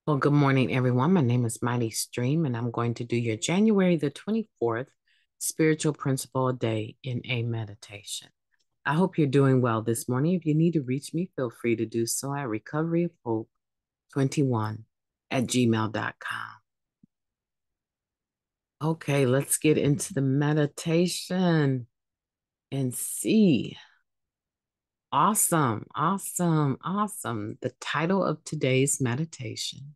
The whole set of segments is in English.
Well, good morning, everyone. My name is Mighty Stream, and I'm going to do your January the 24th spiritual principle a day in a meditation. I hope you're doing well this morning. If you need to reach me, feel free to do so at recoveryofhope21@gmail.com. Okay, let's get into the meditation and see. Awesome, awesome, awesome. The title of today's meditation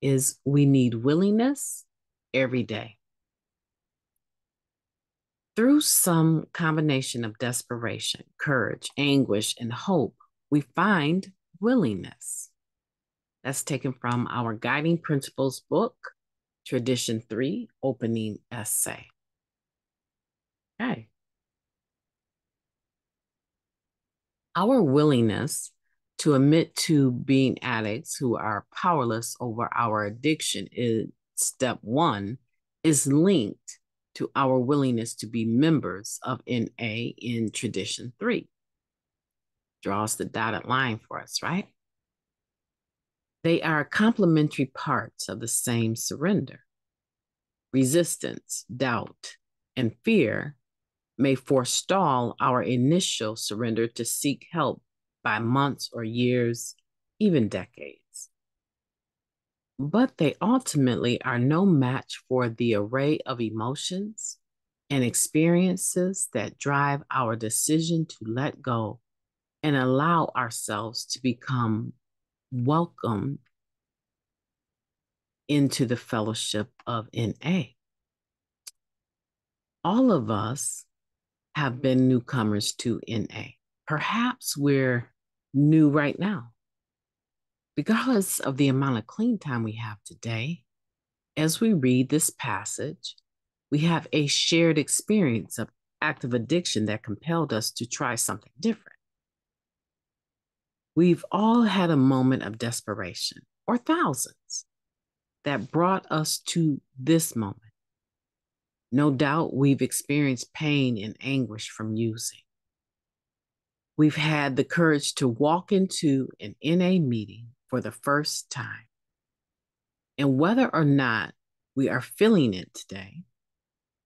is We Need Willingness Every Day. Through some combination of desperation, courage, anguish, and hope, we find willingness. That's taken from our Guiding Principles book, Tradition 3, opening essay. Okay. Our willingness to admit to being addicts who are powerless over our addiction is step one, is linked to our willingness to be members of NA in Tradition 3. Draws the dotted line for us, right? They are complementary parts of the same surrender. Resistance, doubt, and fear may forestall our initial surrender to seek help by months or years, even decades. But they ultimately are no match for the array of emotions and experiences that drive our decision to let go and allow ourselves to become welcomed into the fellowship of NA. All of us have been newcomers to NA. Perhaps we're new right now. Regardless of the amount of clean time we have today, as we read this passage, we have a shared experience of active addiction that compelled us to try something different. We've all had a moment of desperation, or thousands, that brought us to this moment. No doubt we've experienced pain and anguish from using. We've had the courage to walk into an NA meeting for the first time. And whether or not we are feeling it today,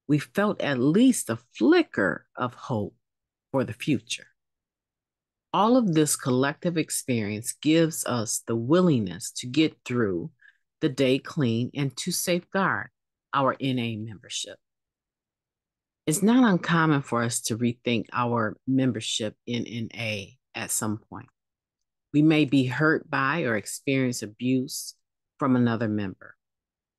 we felt at least a flicker of hope for the future. All of this collective experience gives us the willingness to get through the day clean and to safeguard our NA membership. It's not uncommon for us to rethink our membership in NA at some point. We may be hurt by or experience abuse from another member.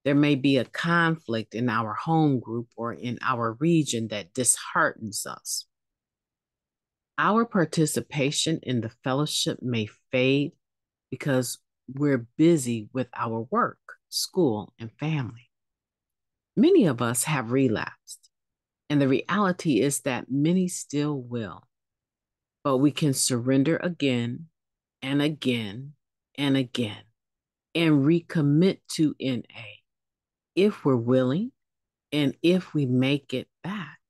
There may be a conflict in our home group or in our region that disheartens us. Our participation in the fellowship may fade because we're busy with our work, school, and family. Many of us have relapsed, and the reality is that many still will. But we can surrender again and again and again and recommit to NA if we're willing and if we make it back.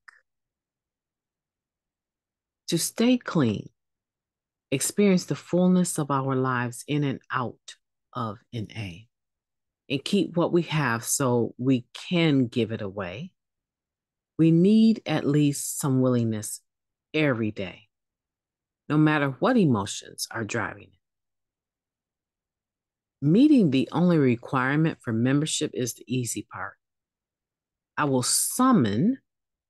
To stay clean, experience the fullness of our lives in and out of NA, and keep what we have so we can give it away. We need at least some willingness every day, no matter what emotions are driving it. Meeting the only requirement for membership is the easy part. I will summon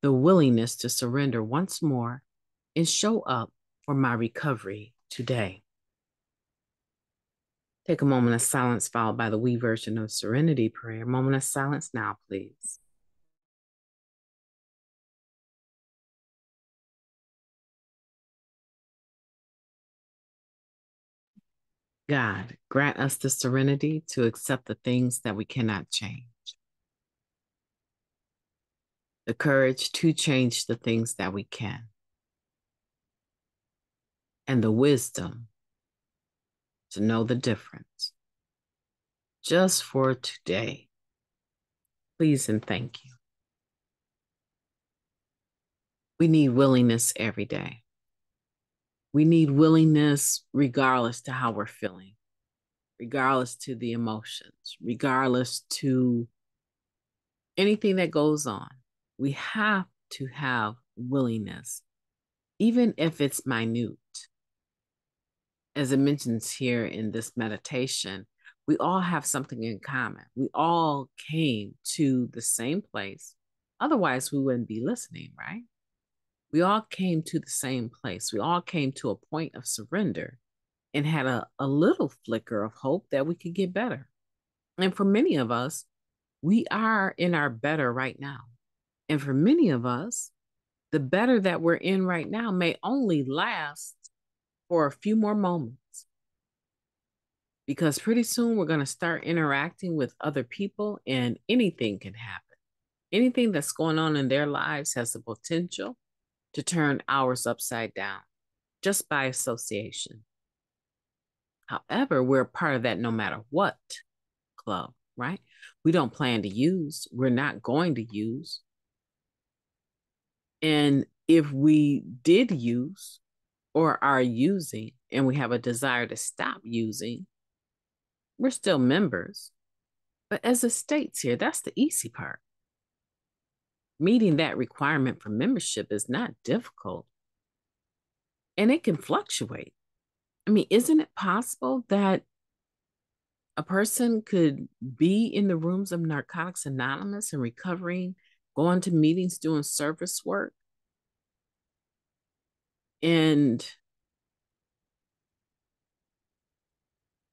the willingness to surrender once more and show up for my recovery today. Take a moment of silence followed by the we version of Serenity Prayer. Moment of silence now, please. God, grant us the serenity to accept the things that we cannot change, the courage to change the things that we can, and the wisdom to know the difference. Just for today, please and thank you. We need willingness every day. We need willingness regardless to how we're feeling, regardless to the emotions, regardless to anything that goes on. We have to have willingness, even if it's minute. As it mentions here in this meditation, we all have something in common. We all came to the same place. Otherwise, we wouldn't be listening, right? We all came to the same place. We all came to a point of surrender and had a little flicker of hope that we could get better. And for many of us, we are in our better right now. And for many of us, the better that we're in right now may only last for a few more moments. Because pretty soon we're going to start interacting with other people and anything can happen. Anything that's going on in their lives has the potential to turn ours upside down just by association. However, we're a part of that no matter what club, right? We don't plan to use, we're not going to use. And if we did use or are using and we have a desire to stop using, we're still members. But as it states here, that's the easy part. Meeting that requirement for membership is not difficult. And it can fluctuate. I mean, isn't it possible that a person could be in the rooms of Narcotics Anonymous and recovering, going to meetings, doing service work, and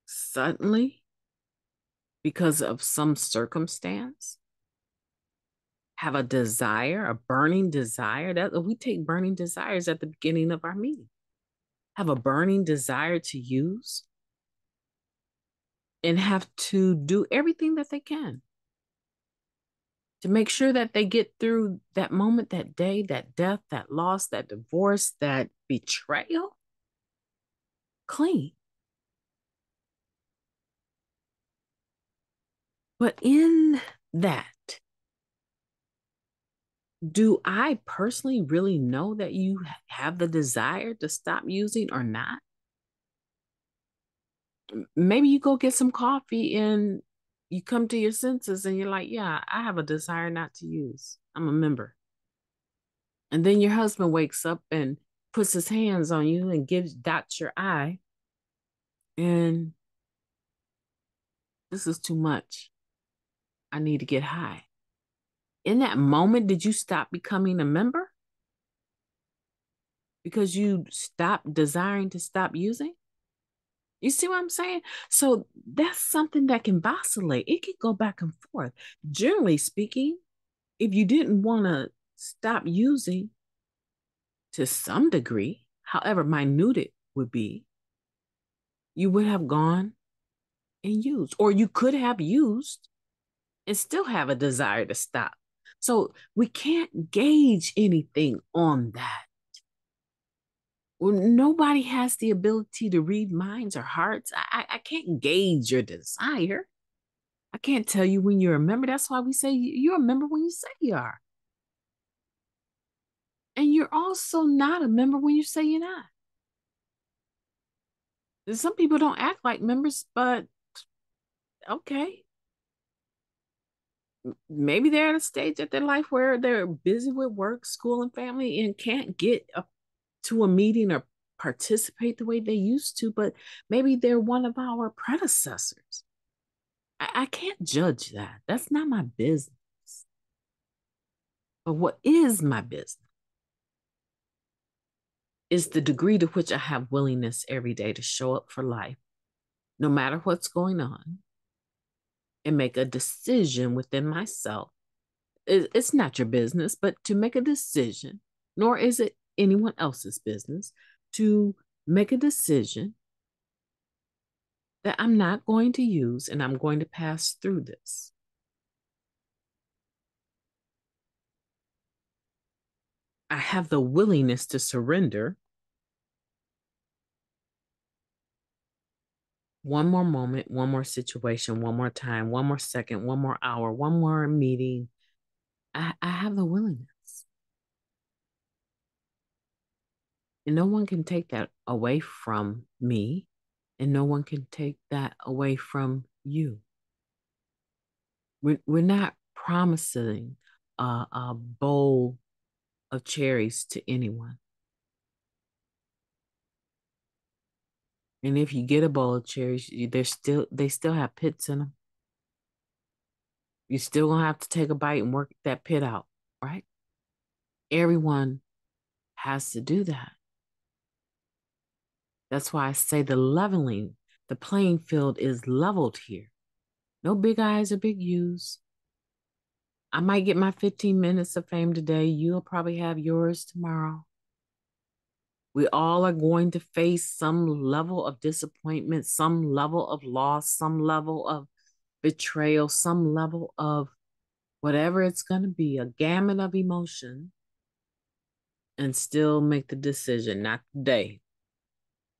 suddenly, because of some circumstance, have a desire, a burning desire that we take burning desires at the beginning of our meeting, have a burning desire to use and have to do everything that they can to make sure that they get through that moment, that day, that death, that loss, that divorce, that betrayal clean. But in that, do I personally really know that you have the desire to stop using or not? Maybe you go get some coffee and you come to your senses and you're like, yeah, I have a desire not to use. I'm a member. And then your husband wakes up and puts his hands on you and dots your eye. And this is too much. I need to get high. In that moment, did you stop becoming a member? Because you stopped desiring to stop using? You see what I'm saying? So that's something that can vacillate. It can go back and forth. Generally speaking, if you didn't want to stop using to some degree, however minute it would be, you would have gone and used, or you could have used and still have a desire to stop. So we can't gauge anything on that. Well, nobody has the ability to read minds or hearts. I can't gauge your desire. I can't tell you when you're a member. That's why we say you're a member when you say you are. And you're also not a member when you say you're not. Some people don't act like members, but okay. Maybe they're at a stage at their life where they're busy with work, school, and family and can't get to a meeting or participate the way they used to, but maybe they're one of our predecessors. I can't judge that. That's not my business. But what is my business is the degree to which I have willingness every day to show up for life, no matter what's going on, and make a decision within myself. It's not your business, but to make a decision, nor is it anyone else's business, to make a decision that I'm not going to use and I'm going to pass through this. I have the willingness to surrender one more moment, one more situation, one more time, one more second, one more hour, one more meeting. I have the willingness. And no one can take that away from me. And no one can take that away from you. We're not promising a bowl of cherries to anyone. And if you get a bowl of cherries, they still have pits in them. You're still gonna have to take a bite and work that pit out, right? Everyone has to do that. That's why I say the playing field is leveled here. No big eyes or big U's. I might get my 15 minutes of fame today. You'll probably have yours tomorrow. We all are going to face some level of disappointment, some level of loss, some level of betrayal, some level of whatever it's going to be, a gamut of emotion, and still make the decision, not today.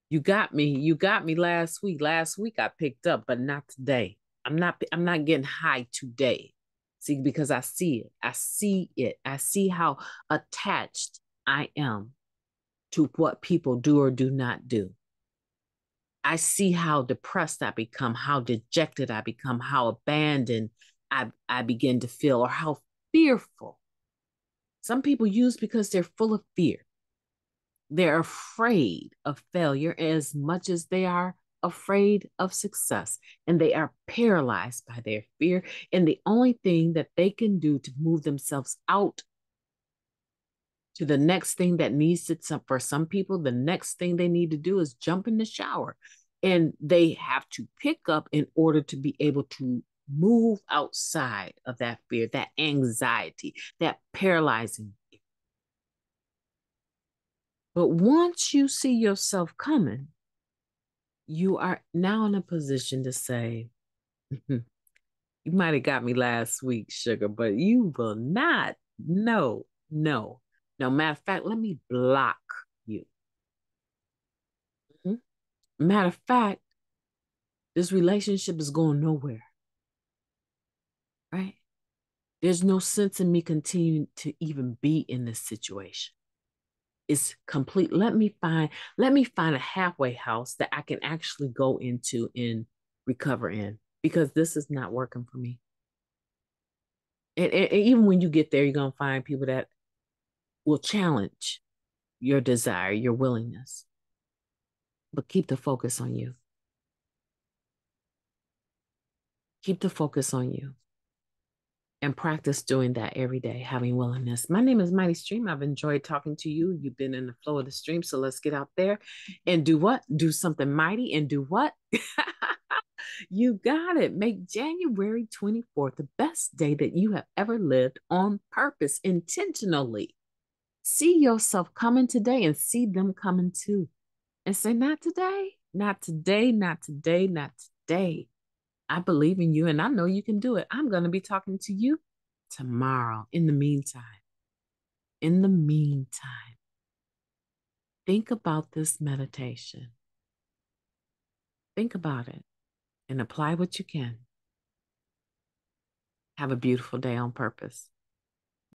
You got me. You got me last week. Last week I picked up, but not today. I'm not getting high today. See, because I see it. I see it. I see how attached I am to what people do or do not do. I see how depressed I become, how dejected I become, how abandoned I begin to feel, or how fearful. Some people use because they're full of fear. They're afraid of failure as much as they are afraid of success, and they are paralyzed by their fear. And the only thing that they can do to move themselves out to the next thing that needs to, for some people, the next thing they need to do is jump in the shower. And they have to pick up in order to be able to move outside of that fear, that anxiety, that paralyzing. But once you see yourself coming, you are now in a position to say, you might have got me last week, sugar, but you will not. No, no. No, matter of fact, let me block you. Mhm. Matter of fact, this relationship is going nowhere, right? There's no sense in me continuing to even be in this situation. It's complete. Let me find a halfway house that I can actually go into and recover in, because this is not working for me. And even when you get there, you're gonna find people that will challenge your desire, your willingness. But keep the focus on you. Keep the focus on you. And practice doing that every day, having willingness. My name is Mighty Stream. I've enjoyed talking to you. You've been in the flow of the stream. So let's get out there and do what? Do something mighty and do what? You got it. Make January 24th the best day that you have ever lived on purpose, intentionally. See yourself coming today and see them coming too. And say, not today, not today, not today, not today. I believe in you and I know you can do it. I'm going to be talking to you tomorrow. In the meantime, think about this meditation. Think about it and apply what you can. Have a beautiful day on purpose.